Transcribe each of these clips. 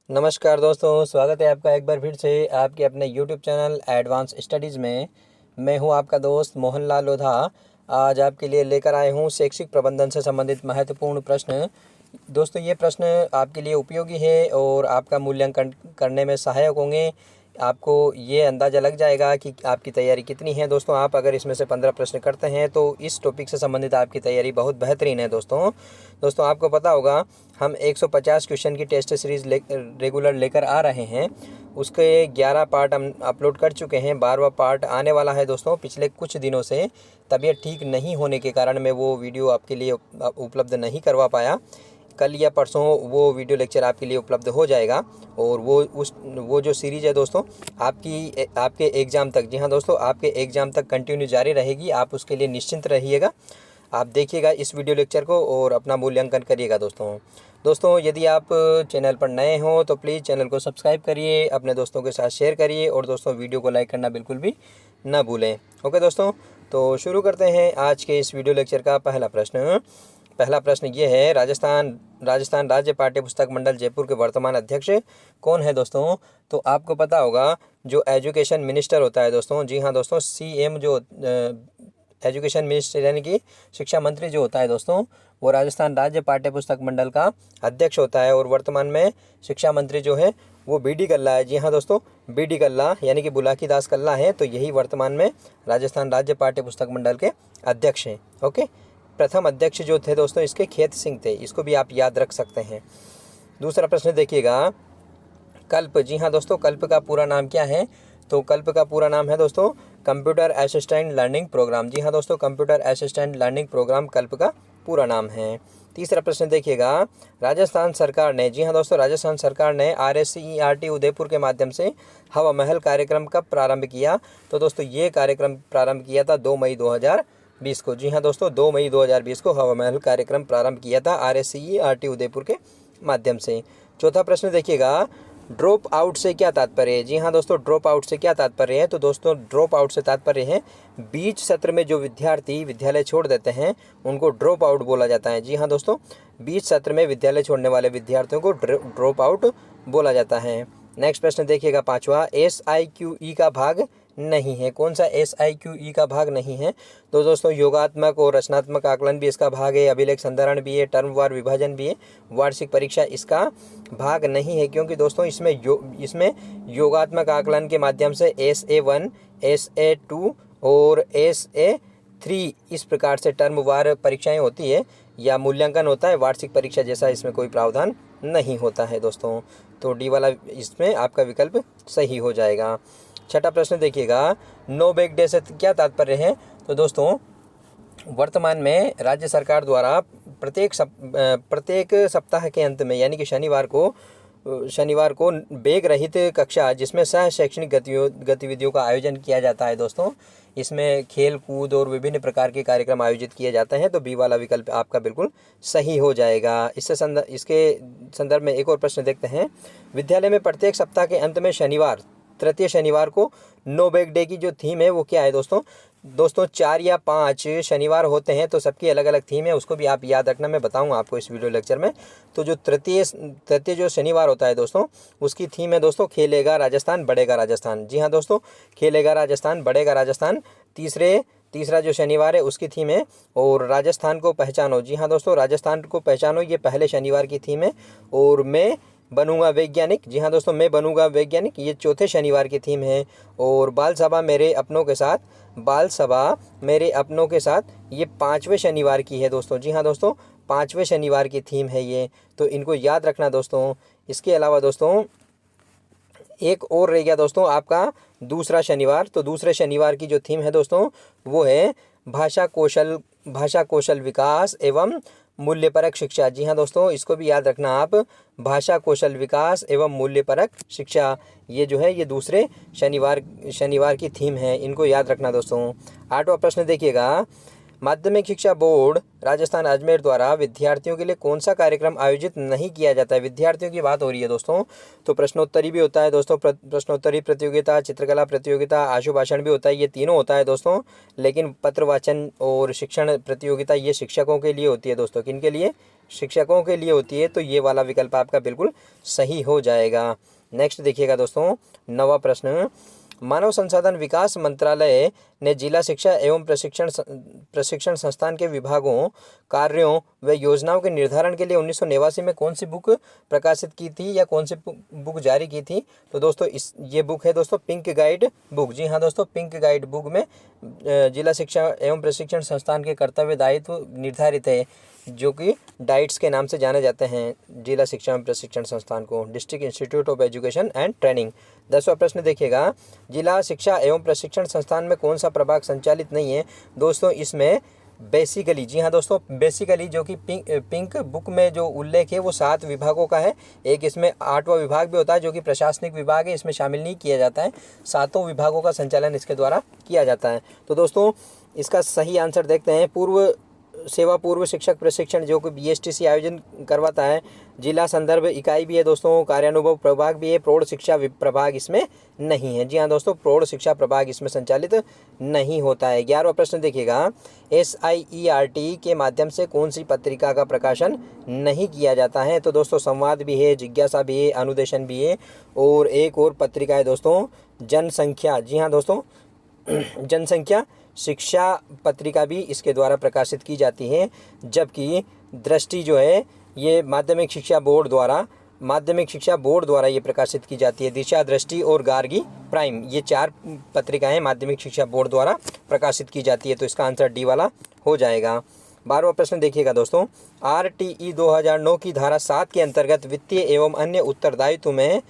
नमस्कार दोस्तों, स्वागत है आपका एक बार फिर से आपके अपने YouTube चैनल एडवांस स्टडीज़ में। मैं हूं आपका दोस्त मोहनलाल लोधा। आज आपके लिए लेकर आए हूं शैक्षिक प्रबंधन से संबंधित महत्वपूर्ण प्रश्न। दोस्तों, ये प्रश्न आपके लिए उपयोगी है और आपका मूल्यांकन करने में सहायक होंगे। आपको ये अंदाज़ा लग जाएगा कि आपकी तैयारी कितनी है। दोस्तों, आप अगर इसमें से 15 प्रश्न करते हैं तो इस टॉपिक से संबंधित आपकी तैयारी बहुत बेहतरीन है। दोस्तों आपको पता होगा, हम 150 क्वेश्चन की टेस्ट सीरीज़ रेगुलर लेकर आ रहे हैं। उसके 11 पार्ट हम अपलोड कर चुके हैं, 12वां पार्ट आने वाला है। दोस्तों, पिछले कुछ दिनों से तबीयत ठीक नहीं होने के कारण मैं वो वीडियो आपके लिए उपलब्ध नहीं करवा पाया। कल या परसों वो वीडियो लेक्चर आपके लिए उपलब्ध हो जाएगा। और वो जो सीरीज़ है दोस्तों, आपके एग्ज़ाम तक, जी हाँ दोस्तों, आपके एग्ज़ाम तक कंटिन्यू जारी रहेगी। आप उसके लिए निश्चिंत रहिएगा। आप देखिएगा इस वीडियो लेक्चर को और अपना मूल्यांकन करिएगा। दोस्तों यदि आप चैनल पर नए हों तो प्लीज़ चैनल को सब्सक्राइब करिए, अपने दोस्तों के साथ शेयर करिए और दोस्तों वीडियो को लाइक करना बिल्कुल भी ना भूलें। ओके दोस्तों, तो शुरू करते हैं आज के इस वीडियो लेक्चर का पहला प्रश्न ये है, राजस्थान राज्य पाठ्य पुस्तक मंडल जयपुर के वर्तमान अध्यक्ष कौन है। दोस्तों, तो आपको पता होगा, जो एजुकेशन मिनिस्टर होता है दोस्तों, जी हाँ दोस्तों, CM जो एजुकेशन मिनिस्टर यानी कि शिक्षा मंत्री जो होता है दोस्तों, वो राजस्थान राज्य पाठ्य पुस्तक मंडल का अध्यक्ष होता है। और वर्तमान में शिक्षा मंत्री जो है वो BD कल्ला है। जी हाँ दोस्तों, BD कल्ला यानी कि बुलाकी दास कल्ला है। तो यही वर्तमान में राजस्थान राज्य पाठ्य पुस्तक मंडल के अध्यक्ष हैं। ओके, प्रथम अध्यक्ष जो थे दोस्तों इसके खेत सिंह थे, इसको भी आप याद रख सकते हैं। दूसरा प्रश्न देखिएगा, कल्प। जी हाँ दोस्तों, कल्प का पूरा नाम क्या है। तो कल्प का पूरा नाम है दोस्तों कंप्यूटर असिस्टेंट लर्निंग प्रोग्राम। जी हाँ दोस्तों, कंप्यूटर असिस्टेंट लर्निंग प्रोग्राम कल्प का पूरा नाम है। तीसरा प्रश्न देखिएगा, राजस्थान सरकार ने, जी हाँ दोस्तों, राजस्थान सरकार ने RSCERT उदयपुर के माध्यम से हवा महल कार्यक्रम कब प्रारंभ किया। तो दोस्तों ये कार्यक्रम प्रारंभ किया था 2 मई 2020 को। जी हाँ दोस्तों, 2 मई 2020 को हवा महल कार्यक्रम प्रारंभ किया था RSCERT उदयपुर के माध्यम से। चौथा प्रश्न देखिएगा, ड्रॉप आउट से क्या तात्पर्य है। जी हाँ दोस्तों, ड्रॉप आउट से क्या तात्पर्य है। तो दोस्तों ड्रॉप आउट से तात्पर्य है बीच सत्र में जो विद्यार्थी विद्यालय छोड़ देते हैं उनको ड्रॉप आउट बोला जाता है। जी हाँ दोस्तों, बीच सत्र में विद्यालय छोड़ने वाले विद्यार्थियों को ड्रॉप आउट बोला जाता है। नेक्स्ट प्रश्न देखिएगा, पांचवा, SIQE का भाग नहीं है। कौन सा SIQE का भाग नहीं है। तो दोस्तों योगात्मक और रचनात्मक आकलन भी इसका भाग है, अभिलेख संधारण भी है, टर्म वार विभाजन भी है, वार्षिक परीक्षा इसका भाग नहीं है। क्योंकि दोस्तों इसमें योगात्मक आकलन के माध्यम से SA1, SA2 और SA3 इस प्रकार से टर्म वार परीक्षाएं होती है या मूल्यांकन होता है। वार्षिक परीक्षा जैसा इसमें कोई प्रावधान नहीं होता है दोस्तों। तो D वाला इसमें आपका विकल्प सही हो जाएगा। छठा प्रश्न देखिएगा, नो बैग डे से क्या तात्पर्य है। तो दोस्तों वर्तमान में राज्य सरकार द्वारा प्रत्येक सप्ताह के अंत में यानी कि शनिवार को बैग रहित कक्षा जिसमें सह शैक्षणिक गतिविधियों का आयोजन किया जाता है। दोस्तों इसमें खेल कूद और विभिन्न प्रकार के कार्यक्रम आयोजित किए जाते हैं। तो B वाला विकल्प आपका बिल्कुल सही हो जाएगा। इसके संदर्भ में एक और प्रश्न देखते हैं, विद्यालय में प्रत्येक सप्ताह के अंत में तृतीय शनिवार को नो बैग डे की जो थीम है वो क्या है। दोस्तों 4 या 5 शनिवार होते हैं तो सबकी अलग अलग थीम है, उसको भी आप याद रखना, मैं बताऊंगा आपको इस वीडियो लेक्चर में। तो जो तृतीय जो शनिवार होता है दोस्तों, उसकी थीम है दोस्तों खेलेगा राजस्थान बढ़ेगा राजस्थान। जी हाँ दोस्तों, खेलेगा राजस्थान बढ़ेगा राजस्थान तीसरा जो शनिवार है उसकी थीम है। और राजस्थान को पहचानो। जी हाँ दोस्तों, राजस्थान को पहचानो ये पहले शनिवार की थीम है। और मैं बनूंगा वैज्ञानिक। जी हाँ दोस्तों, मैं बनूंगा वैज्ञानिक ये चौथे शनिवार की थीम है। और बाल सभा मेरे अपनों के साथ ये 5वें शनिवार की है दोस्तों। जी हाँ दोस्तों, 5वें शनिवार की थीम है ये, तो इनको याद रखना दोस्तों। इसके अलावा दोस्तों एक और रह गया दोस्तों आपका दूसरा शनिवार। तो दूसरे शनिवार की जो थीम है दोस्तों वो है भाषा कौशल विकास एवं मूल्यपरक शिक्षा। जी हाँ दोस्तों, इसको भी याद रखना आप, भाषा कौशल विकास एवं मूल्यपरक शिक्षा, ये जो है ये दूसरे शनिवार की थीम है, इनको याद रखना दोस्तों। 8वां प्रश्न देखिएगा, माध्यमिक शिक्षा बोर्ड राजस्थान अजमेर द्वारा विद्यार्थियों के लिए कौन सा कार्यक्रम आयोजित नहीं किया जाता है। विद्यार्थियों की बात हो रही है दोस्तों, तो प्रश्नोत्तरी भी होता है दोस्तों, प्रश्नोत्तरी प्रतियोगिता, चित्रकला प्रतियोगिता, आशु भाषण भी होता है, ये तीनों होता है दोस्तों। लेकिन पत्र वाचन और शिक्षण प्रतियोगिता ये शिक्षकों के लिए होती है दोस्तों। किन के लिए, शिक्षकों के लिए होती है, तो ये वाला विकल्प आपका बिल्कुल सही हो जाएगा। नेक्स्ट देखिएगा दोस्तों, 9वां प्रश्न, मानव संसाधन विकास मंत्रालय ने जिला शिक्षा एवं प्रशिक्षण संस्थान के विभागों, कार्यों व योजनाओं के निर्धारण के लिए 1989 में कौन सी बुक प्रकाशित की थी या कौन सी बुक जारी की थी? तो दोस्तों ये बुक है दोस्तों पिंक गाइड बुक। जी हाँ दोस्तों, पिंक गाइड बुक में जिला शिक्षा एवं प्रशिक्षण संस्थान के कर्तव्य दायित्व निर्धारित है, जो कि डाइट्स के नाम से जाने जाते हैं जिला शिक्षा एवं प्रशिक्षण संस्थान को, district institute of education and training. 10वां प्रश्न देखिएगा, जिला शिक्षा एवं प्रशिक्षण संस्थान में कौन सा प्रभाग संचालित नहीं है? दोस्तों इसमें बेसिकली, जी हाँ दोस्तों, बेसिकली जो कि पिंक बुक में जो उल्लेख है वो 7 विभागों का है। एक इसमें 8वां विभाग भी होता है जो कि प्रशासनिक विभाग है, इसमें शामिल नहीं किया जाता है। 7 विभागों का संचालन इसके द्वारा किया जाता है। तो दोस्तों इसका सही आंसर देखते हैं, पूर्व शिक्षक प्रशिक्षण जो कि BSTC आयोजन करवाता है, जिला संदर्भ इकाई भी है दोस्तों, कार्यानुभव प्रभाग भी है, प्रौढ़ शिक्षा प्रभाग इसमें नहीं है। जी हाँ दोस्तों, प्रौढ़ शिक्षा प्रभाग इसमें संचालित नहीं होता है। 11वां प्रश्न देखिएगा, SIERT के माध्यम से कौन सी पत्रिका का प्रकाशन नहीं किया जाता है? तो दोस्तों संवाद भी है, जिज्ञासा भी है, अनुदेशन भी है, और एक और पत्रिका है दोस्तों जनसंख्या। जी हाँ दोस्तों, जनसंख्या शिक्षा पत्रिका भी इसके द्वारा प्रकाशित की जाती है। जबकि दृष्टि जो है ये माध्यमिक शिक्षा बोर्ड द्वारा ये प्रकाशित की जाती है। दिशा, दृष्टि और गार्गी प्राइम, ये 4 पत्रिकाएं माध्यमिक शिक्षा बोर्ड द्वारा प्रकाशित की जाती है। तो इसका आंसर डी वाला हो जाएगा। 12वां प्रश्न देखिएगा दोस्तों, RTE 2009 की धारा 7 के अंतर्गत वित्तीय एवं अन्य उत्तरदायित्व में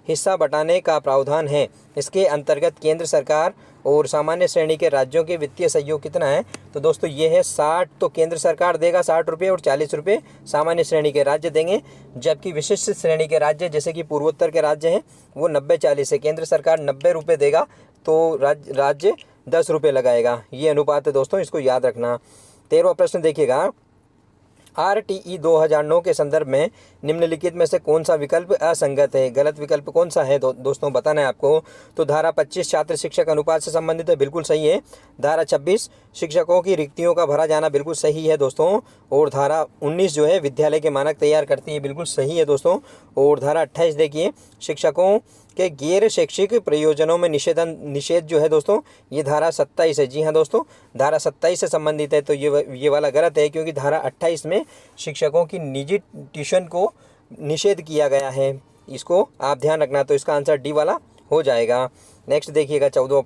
हिस्सा बंटाने का प्रावधान है। इसके अंतर्गत केंद्र सरकार और सामान्य श्रेणी के राज्यों के वित्तीय सहयोग कितना है? तो दोस्तों ये है 60, तो केंद्र सरकार देगा 60 रुपये और 40 रुपये सामान्य श्रेणी के राज्य देंगे। जबकि विशिष्ट श्रेणी के राज्य जैसे कि पूर्वोत्तर के राज्य हैं वो 90-40 है, केंद्र सरकार 90 रुपये देगा तो राज्य 10 रुपये लगाएगा। ये अनुपात है दोस्तों, इसको याद रखना। 13वां प्रश्न देखिएगा, RTE 2009 के संदर्भ में निम्नलिखित में से कौन सा विकल्प असंगत है? गलत विकल्प कौन सा है दोस्तों बताना है आपको। तो धारा 25 छात्र शिक्षक अनुपात से संबंधित है, बिल्कुल सही है। धारा 26 शिक्षकों की रिक्तियों का भरा जाना, बिल्कुल सही है दोस्तों। और धारा 19 जो है विद्यालय के मानक तैयार करती है, बिल्कुल सही है दोस्तों। और धारा 28 देखिए, शिक्षकों के गैर शैक्षिक प्रयोजनों में निषेध जो है दोस्तों, ये धारा 27 है। जी हाँ दोस्तों, धारा 27 से संबंधित है, तो ये वाला गलत है, क्योंकि धारा 28 में शिक्षकों की निजी ट्यूशन को निषेध किया गया है, इसको आप ध्यान रखना। तो इसका आंसर डी वाला हो जाएगा। नेक्स्ट देखिएगा 14वां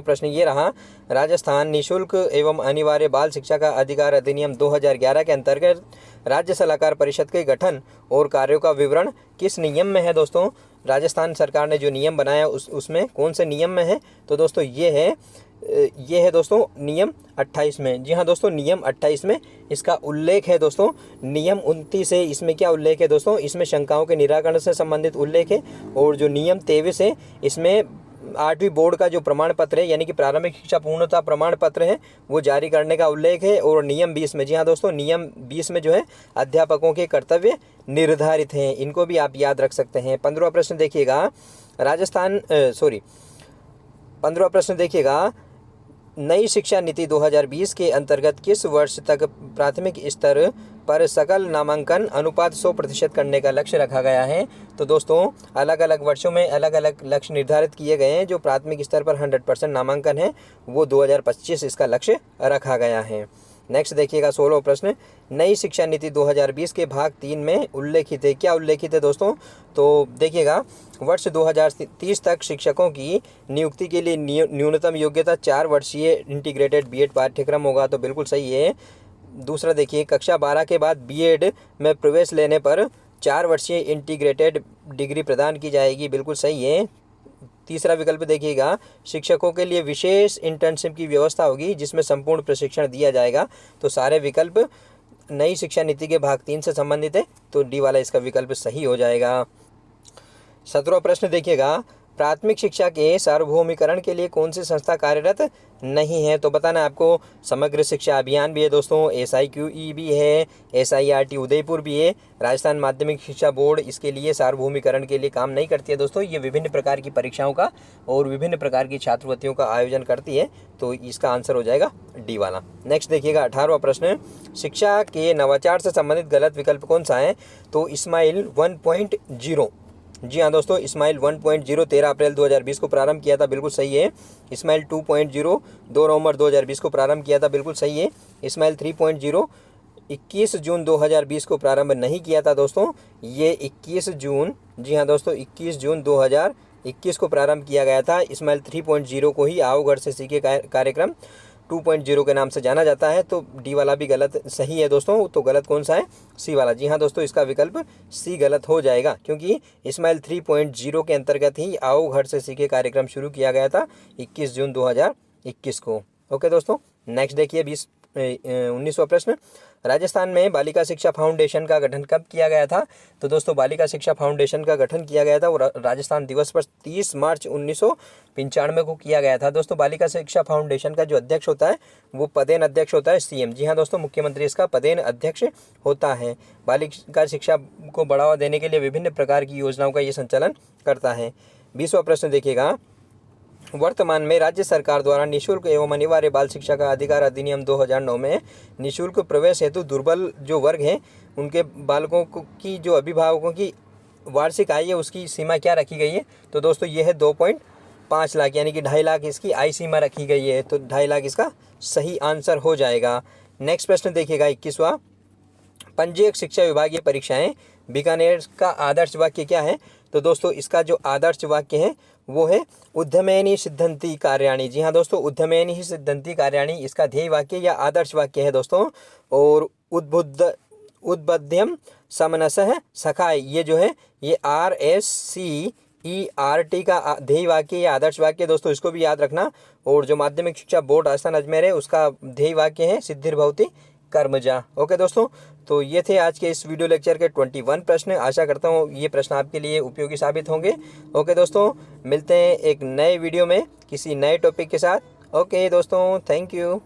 प्रश्न ये रहा, राजस्थान निःशुल्क एवं अनिवार्य बाल शिक्षा का अधिकार अधिनियम 2011 के अंतर्गत राज्य सलाहकार परिषद के गठन और कार्यों का विवरण किस नियम में है? दोस्तों राजस्थान सरकार ने जो नियम बनाया उसमें कौन से नियम में है? तो दोस्तों ये है दोस्तों नियम 28 में। जी हाँ दोस्तों, नियम 28 में इसका उल्लेख है दोस्तों। नियम 29 है, इसमें क्या उल्लेख है दोस्तों? इसमें शंकाओं के निराकरण से संबंधित उल्लेख है। और जो नियम 23 है, इसमें 8वीं बोर्ड का जो प्रमाण पत्र है, यानी कि प्रारंभिक शिक्षा पूर्णता प्रमाण पत्र है, वो जारी करने का उल्लेख है। और नियम 20 में, जी हाँ दोस्तों, नियम 20 में जो है अध्यापकों के कर्तव्य निर्धारित हैं, इनको भी आप याद रख सकते हैं। 15वां प्रश्न देखिएगा, 15वां प्रश्न देखिएगा, नई शिक्षा नीति 2020 के अंतर्गत किस वर्ष तक प्राथमिक स्तर पर सकल नामांकन अनुपात 100% करने का लक्ष्य रखा गया है? तो दोस्तों अलग अलग वर्षों में अलग अलग लक्ष्य निर्धारित किए गए हैं। जो प्राथमिक स्तर पर 100% नामांकन है वो 2025 इसका लक्ष्य रखा गया है। नेक्स्ट देखिएगा 16वां प्रश्न, नई शिक्षा नीति 2020 के भाग 3 में उल्लेखित है, क्या उल्लेखित है दोस्तों? तो देखिएगा, वर्ष 2030 तक शिक्षकों की नियुक्ति के लिए न्यूनतम योग्यता 4 वर्षीय इंटीग्रेटेड बीएड पाठ्यक्रम होगा, तो बिल्कुल सही है। दूसरा देखिए, कक्षा 12 के बाद बीएड में प्रवेश लेने पर 4 वर्षीय इंटीग्रेटेड डिग्री प्रदान की जाएगी, बिल्कुल सही है। तीसरा विकल्प देखिएगा, शिक्षकों के लिए विशेष इंटर्नशिप की व्यवस्था होगी जिसमें संपूर्ण प्रशिक्षण दिया जाएगा, तो सारे विकल्प नई शिक्षा नीति के भाग 3 से संबंधित है, तो डी वाला इसका विकल्प सही हो जाएगा। 17वां प्रश्न देखिएगा, प्राथमिक शिक्षा के सार्वभौमिकरण के लिए कौन सी संस्था कार्यरत नहीं है? तो बताना है आपको समग्र शिक्षा अभियान भी है दोस्तों, SIQE भी है, SIRT उदयपुर भी है, राजस्थान माध्यमिक शिक्षा बोर्ड इसके लिए सार्वभौमिकरण के लिए काम नहीं करती है दोस्तों। ये विभिन्न प्रकार की परीक्षाओं का और विभिन्न प्रकार की छात्रवृत्तियों का आयोजन करती है, तो इसका आंसर हो जाएगा डी वाला। नेक्स्ट देखिएगा 18वां प्रश्न, शिक्षा के नवाचार से संबंधित गलत विकल्प कौन सा है? तो इस्माइल 1.0, जी हाँ दोस्तों, इस्माइल 1.0 13 अप्रैल 2020 को प्रारंभ किया था, बिल्कुल सही है। इस्माइल 2.0 2 नवंबर 2020 को प्रारंभ किया था, बिल्कुल सही है। इस्माइल 3.0 21 जून 2020 को प्रारंभ नहीं किया था दोस्तों, ये 21 जून, जी हाँ दोस्तों 21 जून 2021 को प्रारंभ किया गया था। इस्माइल 3.0 को ही आओ घर से सीखे कार्यक्रम 2.0 के नाम से जाना जाता है, तो डी वाला भी गलत सही है दोस्तों। तो गलत कौन सा है? सी वाला। जी हाँ दोस्तों, इसका विकल्प सी गलत हो जाएगा, क्योंकि इस्माइल 3.0 के अंतर्गत ही आओ घर से सीखे कार्यक्रम शुरू किया गया था 21 जून 2021 को। ओके दोस्तों, नेक्स्ट देखिए 19वां प्रश्न, राजस्थान में बालिका शिक्षा फाउंडेशन का गठन कब किया गया था? तो दोस्तों बालिका शिक्षा फाउंडेशन का गठन किया गया था वो राजस्थान दिवस पर 30 मार्च 1995 को किया गया था दोस्तों। बालिका शिक्षा फाउंडेशन का जो अध्यक्ष होता है वो पदेन अध्यक्ष होता है, CM। जी हाँ दोस्तों, मुख्यमंत्री इसका पदेन अध्यक्ष होता है। बालिका शिक्षा को बढ़ावा देने के लिए विभिन्न प्रकार की योजनाओं का ये संचालन करता है। 20वां प्रश्न देखिएगा, वर्तमान में राज्य सरकार द्वारा निःशुल्क एवं अनिवार्य बाल शिक्षा का अधिकार अधिनियम 2009 में निःशुल्क प्रवेश हेतु दुर्बल जो वर्ग हैं उनके बालकों की जो अभिभावकों की वार्षिक आय है उसकी सीमा क्या रखी गई है? तो दोस्तों यह है 2.5 लाख, यानी कि 2.5 लाख इसकी आय सीमा रखी गई है, तो 2.5 लाख इसका सही आंसर हो जाएगा। नेक्स्ट प्रश्न देखिएगा 21वां, पंजीयक शिक्षा विभागीय परीक्षाएं बीकानेर का आदर्श वाक्य क्या है? तो दोस्तों इसका जो आदर्श वाक्य है वो है उद्यमेनि सिद्धंति कार्याणि। जी हाँ दोस्तों, उद्यमेनि ही सिद्धंति कार्याणि इसका ध्येय वाक्य या आदर्श वाक्य है दोस्तों। और उद्बुद्धम समनसः सखाय, ये जो है ये RSCERT का ध्येय वाक्य या आदर्श वाक्य दोस्तों, इसको भी याद रखना। और जो माध्यमिक शिक्षा बोर्ड राजस्थान अजमेर है उसका ध्येय वाक्य है सिद्धिर्भवति कर्मजा। ओके दोस्तों, तो ये थे आज के इस वीडियो लेक्चर के 21 प्रश्न। आशा करता हूँ ये प्रश्न आपके लिए उपयोगी साबित होंगे। ओके दोस्तों, मिलते हैं एक नए वीडियो में किसी नए टॉपिक के साथ। ओके दोस्तों, थैंक यू।